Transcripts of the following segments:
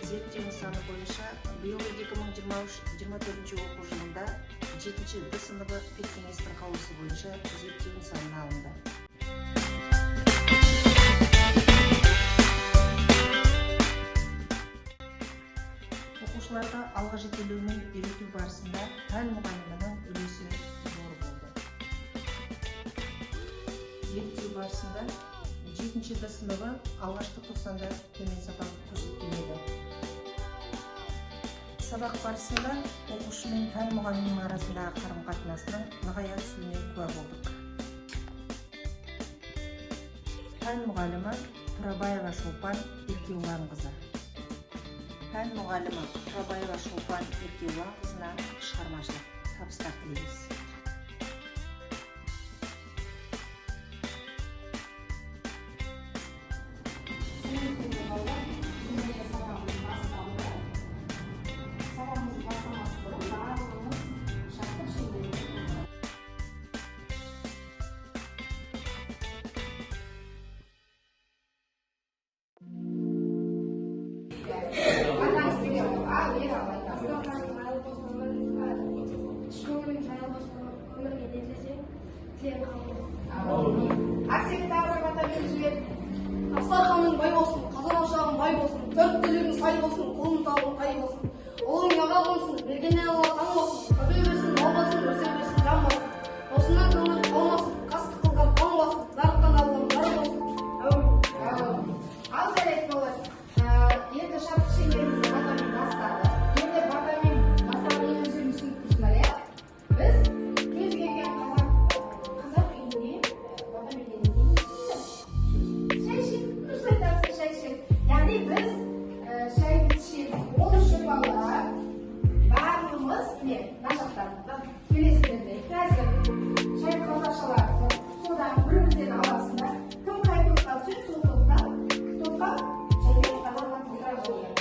зерттеу нысаны бойынша биылғы 2023-24 оқу жылында 7-ші Д сыныбы педкеңестің қаулысы бойынша зерттеу нысанына алынды. Оқушыларға алға жетелеу мен үйрету барысында пән мұғалімінің үлесі зор болды. Зерттеу барысында 7-ші Д сыныбы алғашқы тоқсанда төмен сапа көрсеткен еді. Сабақ барысында оқушы мен пән мұғалімінің арасындағы қарым-қатынасының нығая түсуіне куә болдық. Пән мұғалімі Турабаева Шолпан Еркеуланқызы. Пән мұғалімі Турабаева Шолпан Еркеуланқызына шығармашылық табыстар тілейміз. Асқарханың бай болсын, қазан ошағың бай болсын, төрт түлігің сай болсын, қолың табың қай болсын. Олың аға болсын, берген Алла таң болсын, көбей берсін, мал болсын, өсе берсін, жан болсын. Осынан көңіл қалмасын, қастық қылған таң болсын, дарыққан Алланың бары болсын. Ал жарайды болар. Енді шарт шеңберімізді батамен бастады. Енді батамен бастаған өздерін түсініп тұрсыңдар, иә? Біз кез келген қазақ үйінде батамен дегенде шай ішіп, дұрыс айтасың, шай ішіп. Яғни біз шайымызды ішеміз. Ол үшін балалар барлығымыз міне мына жақтан келесіздерде қазір шай қалдақшаларды содан бірімізден аласыңдар. Кім қай топқа түседі, сол топқа шаймен табанға толтыра қояды.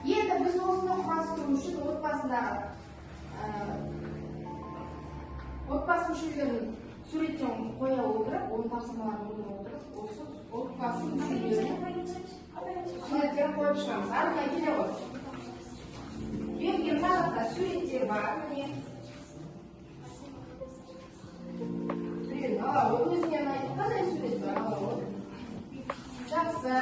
Енді біз осыны құрастыру үшін отбасы мүшелерін суреттен қоя отырып, оның тапсырмаларын орындап отырып, осы отбасы мүшелерін суреттерін қойып шығамыз. Артына келе ғой. Берген тарafta суреттер бар, міне. Өзінен айтып, қандай сурет бар? Жақсы.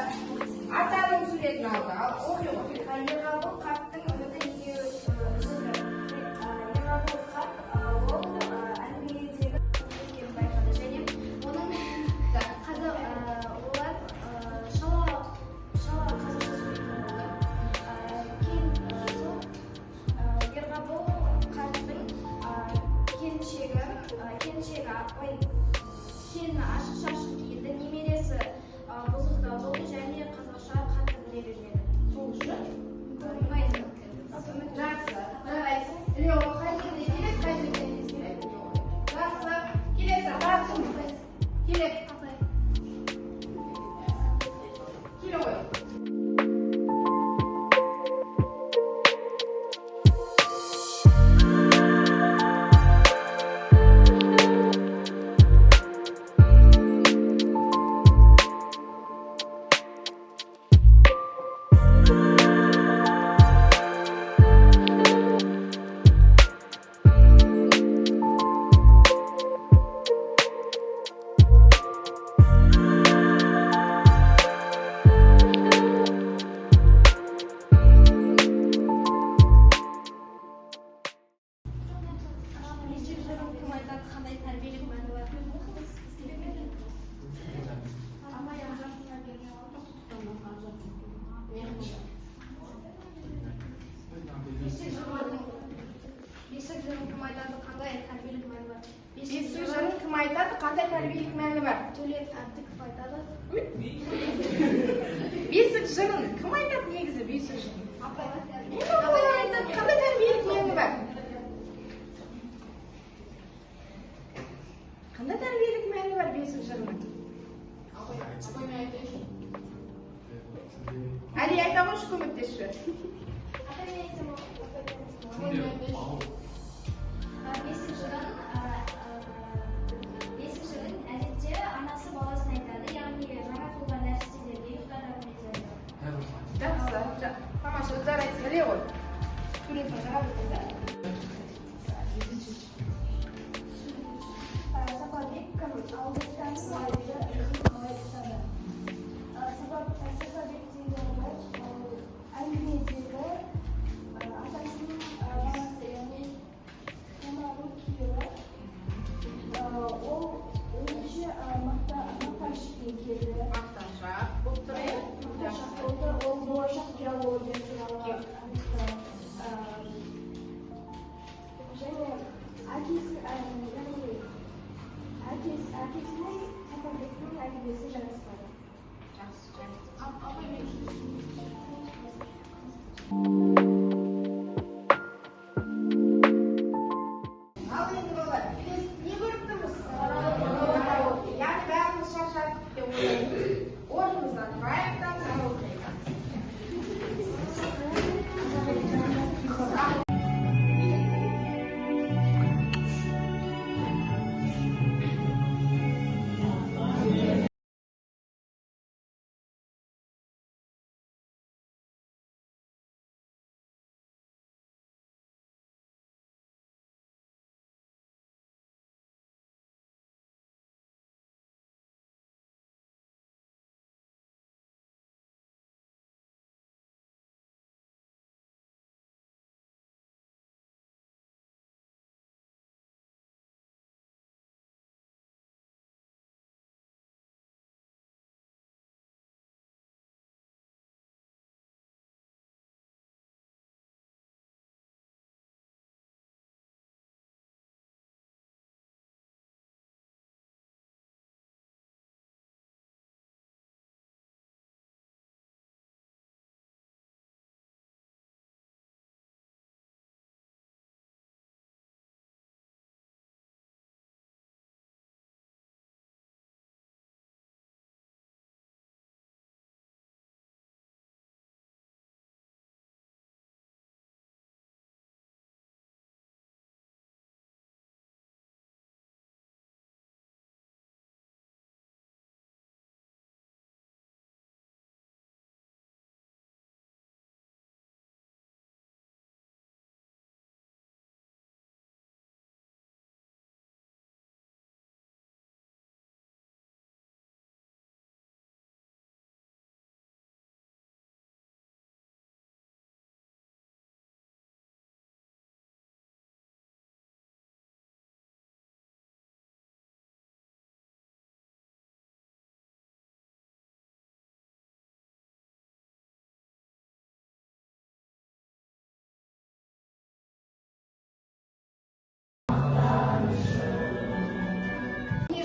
Атаның суретін алды. Оқи ғой. Ерғабыл қарттың үміті неге үзілді? Ерғабыл қарт ол әңгімедегі екенін байқады және оның олар шала қазақша сөйлейтін болды. Кейін сол Ерғабыл қарттың келіні ашық-шашық киінді, немересі бұзықтау болды және қазақша қатты біле бермеді. Сол үшін Көрмейді. жақсы. Жарайсың. Лео, қай жерде келеді, қай жерде келеді? Жақсы. Келесі, бартым. Келеді. Келе ғой. қандай тәрбиелік мәні бар? Бесік жырын кім айтады, қандай тәрбиелік мәні бар? Бесік жырын кім айтады, қандай тәрбиелік мәні бар? Төлет Әбдіков айтады. Бесік жырын кім айтады негізі бесік жырын? Апай айтады, қандай тәрбиелік мәні бар? Қандай тәрбиелік мәні бар бесік жырының? Әли айта қойшы, көмектесші. Бесік жырын әдетте анасы баласына айтады, яғни жаңа туған нәрестелерге ұйықтататын етеді. Жақсы, тамаша, өздері айтсын, іле ғой. Суретін қарап өтеді. Сапарбек кім? Ауғыстан сұрайды, қалай ұстады? Сапарбек дегеніміз әңгімедегі атасының баласы, яғни Омардың күйеуі. Ол өзінше мақтаншықпен келді. Мақтаншақ болып тұр, иә? Мақтаншақ болды, ол болашақ геология туралы айтты. Және әкесінің Сапарбектің әңгімесі жараспады. Жақсы. Ал енді балалар, біз не көріп тұрмыз? Яғни бәріміз шаршадық деп ойлаймыз. Орнымыздан тұрайық та тағы оқиық.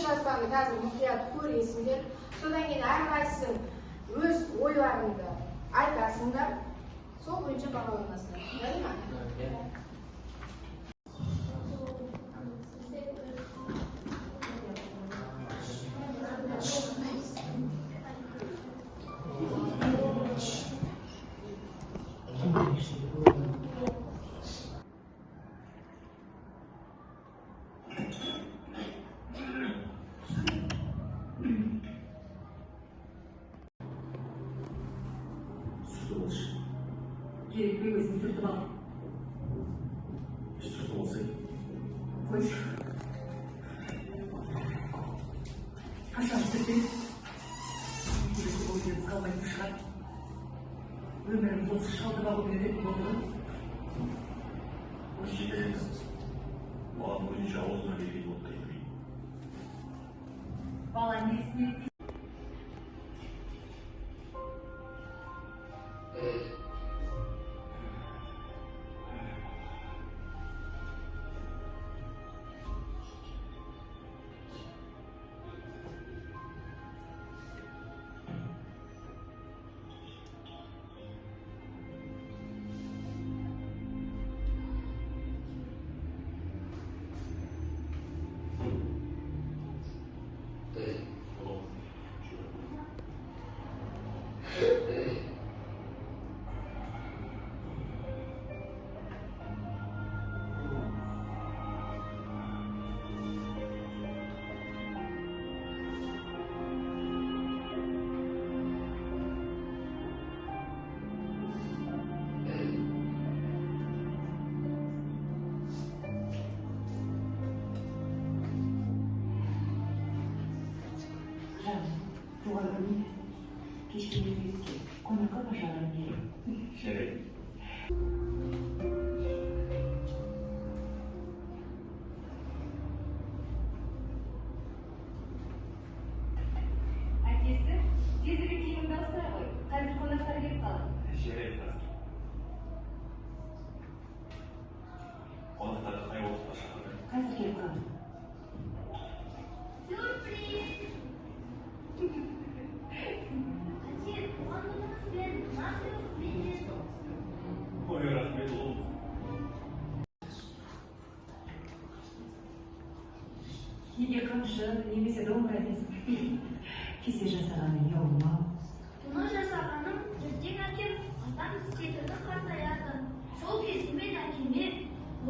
жазбаны қазір мұқият көресіңдер. Содан кейін әрқайсың өз ойларыңды айтасыңдар. Сол бойынша бағаланасыңдар. Дәл ма? Gerek bir gözünü sırtıma. Sırtım olsaydı. Koş. Kaçan sırtı. Gerisi o yazı kalmaymışlar. Ömerimiz olsa şaldıra bu yere bulundu. O şeyde muhabbeti меніңше аузына берген оттай білейін. Бала несіне туған күні кешке мектепке қонаққа бажаған едім. Жарайды. Әкесі, тезірек киіміңді ауыстыра ғой. Қазір қонақтар келіп қалды. Жарайды қазір. Қонақтарды қай уақытқа шақырды? Қазір келіп қалды. Сюрприз! Әже, туған күніңізбен мына сыйлық бересіз. Ой, рахмет ұлым. Неге қамшы, немесе домбыра десің? Кесе жасағаны не olmaz. Бұны жасағаным ертең әкем атам істетіні қартаяды. Сол кезде мен әкеме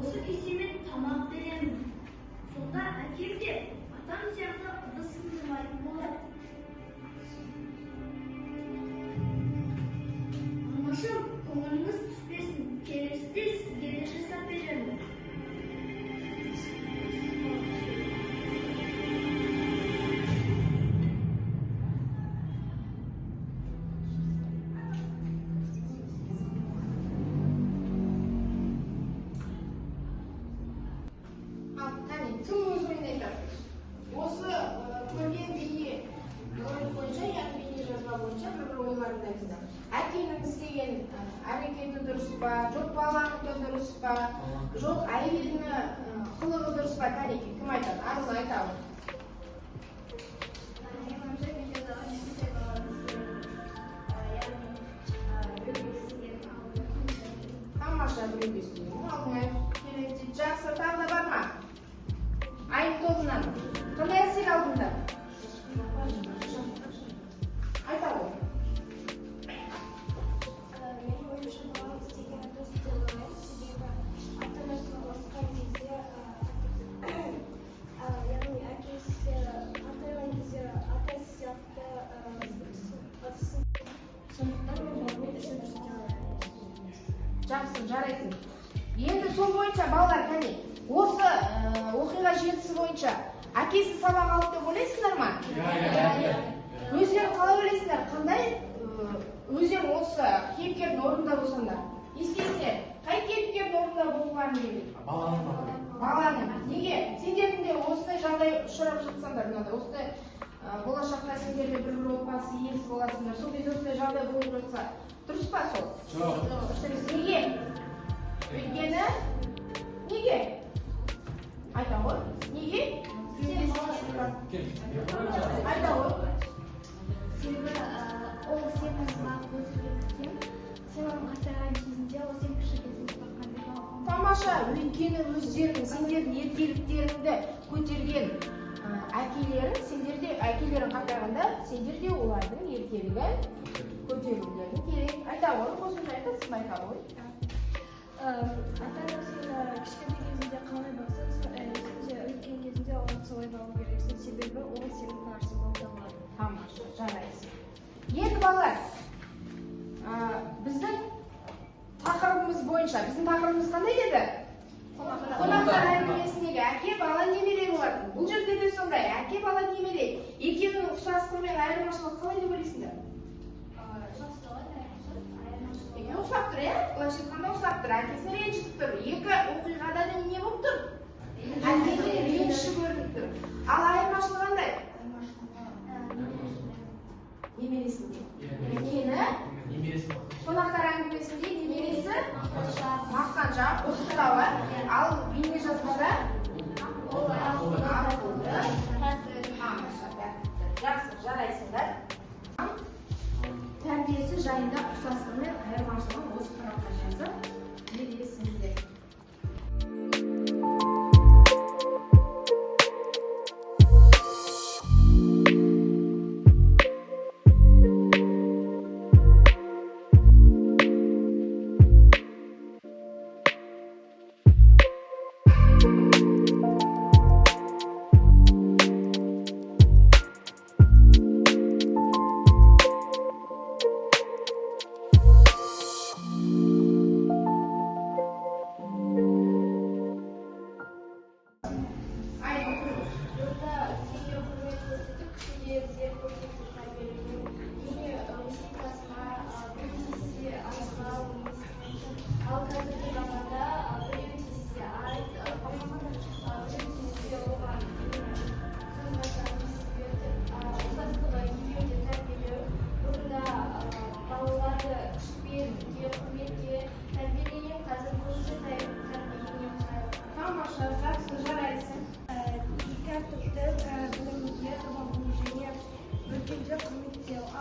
осы кесемен тамақ беремін. Сонда әкем де атам сияқты ыдыс-сындырмайтын болады. Анашым, көңіліңіз түспесін. Келесіде сізге де жасап беремін. Кәне, кім өз ойын айтады? Осы көрген бейне бойынша, яғни бейне жазба бойынша бір ойларды айтыңдар. Әкенің істеген әрекеті дұрыс па, жоқ баланың дұрыс па, жоқ әйелінің қылығы дұрыс па, кәнеке, кім айтады? Арыз айтады. Тамаша біреуге істеген. Алдыңа келеді, жақсы, тағы да бар ма? Айып тобынан. Қандай әсер алдыңдар? Айта ғой. Менің ойымша балам істеген дұрыс деп ойлаймын. Себебі ата-анасына басқан кезде, яғни әкесі ата-ана кезде атасы сияқты сондықтан мен баламның ісі дұрыс деп ойлаймын. Жақсы, жарайсың. Енді сол бойынша балалар, кәне, осы оқиға желісі бойынша әкесі сабақ алды деп ойлайсыңдар ма? Өздері қалай ойлайсыңдар? Қандай өздері осы кейіпкердің орнында болсаңдар? Естесіңдер, қай кейіпкердің орнында болғанын келеді? Баланың. Неге? Сендердің де осындай жағдай ұшырап жатсаңдар, мынандай осындай болашақта сендер де бір отбасы иесі боласыңдар. Сол кезде осындай жағдай болып жатса, дұрыс па сол? Жоқ. Неге? Өйткені неге? Айта ғой. Неге? Айта ғой. Себебі ол сенің жылап өсірген, сен оның қартайған кезінде ол сен кіші кезінде баққан деп Тамаша, өйткені өздерің, сендердің еркеліктеріңді көтерген әкелерің, сендерде әкелерің қартайғанда, сендерде олардың еркелігін көтерулерің керек. Айта ғой, қосымша айтасың, айта ғой. ата-ана сені кішкентай кезінде қалай бақса, сен де үлкен кезінде оған солай бағу керексің. Себебі ол сенің парсы болып табылады. Тамаша, жарайсың. Енді балалар, біздің тақырыбымыз бойынша, біздің тақырыбымыз қандай деді? Қонақтар әңгімесіндегі әке бала немере болатын. Бұл жерде де сондай, әке бала немере. Екеуінің ұқсастығы мен айырмашылығы қалай деп ойлайсыңдар? Ұқсап тұр, иә? Былайша айтқанда ұқсап тұр, әкесін ренжітіп тұр. Екі оқиғада да не болып тұр? Әкеге реніші көрініп тұр. Ал айырмашылығы қандай? Немересінде. Әкені қонақтар әңгімесінде немересі мақтаншақ, ұстауы. Ал бейнежазбада ақылды. Жақсы, жарайсыңдар. Тәрбиесі жайында ұқсастығы мен айырмашылығын осы сұраққа жазып бересіңдер.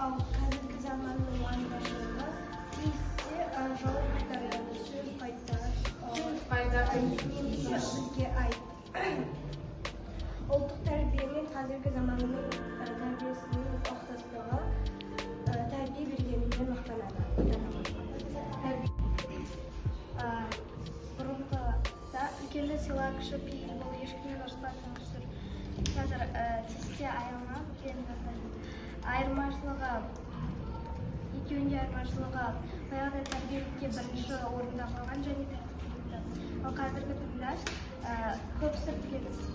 Ал қазіргі заманның аңдаушылығы тиісті жауап қайтарады, сөз қайтар, немесе бізге айт. Ұлттық тәрбие мен қазіргі заманның тәрбиесінің ұқсастығы тәрбие бергеніне мақтанады. Бұрынғыда үлкенді сыйла, кіші пейіл бол, ешкімнен ұрыспасаңыздар. Қазір тісте айырма, айырмашылығы, екеуінде айырмашылығы баяғыда тәрбиелікке бірінші орында қалған және тәртіпті. Ал қазіргі таңда көп сырт келісті.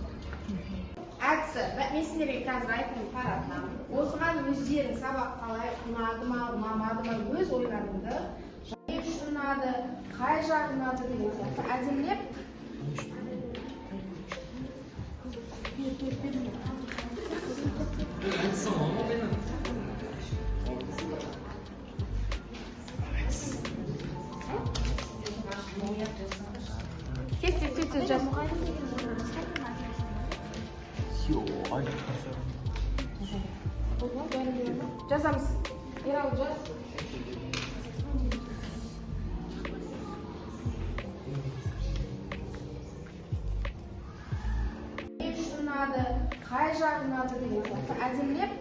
Әдісі, мен сендерге қазір айтайын таратамын. Осыған өздерің сабақ қалай ұнады ма, ұнамады ма, өз ойларыңды не үшін ұнады, қай жағы ұнады деген сияқты әдемілеп Тез жаз. Жазамыз. Ералы жаз. Не үшін ұнады, қай жағы ұнады деген сияқты әдемілеп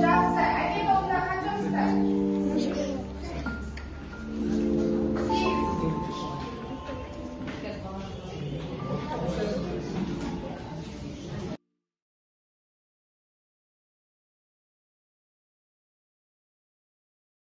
Жақсы, әке тобында қаншамыздар?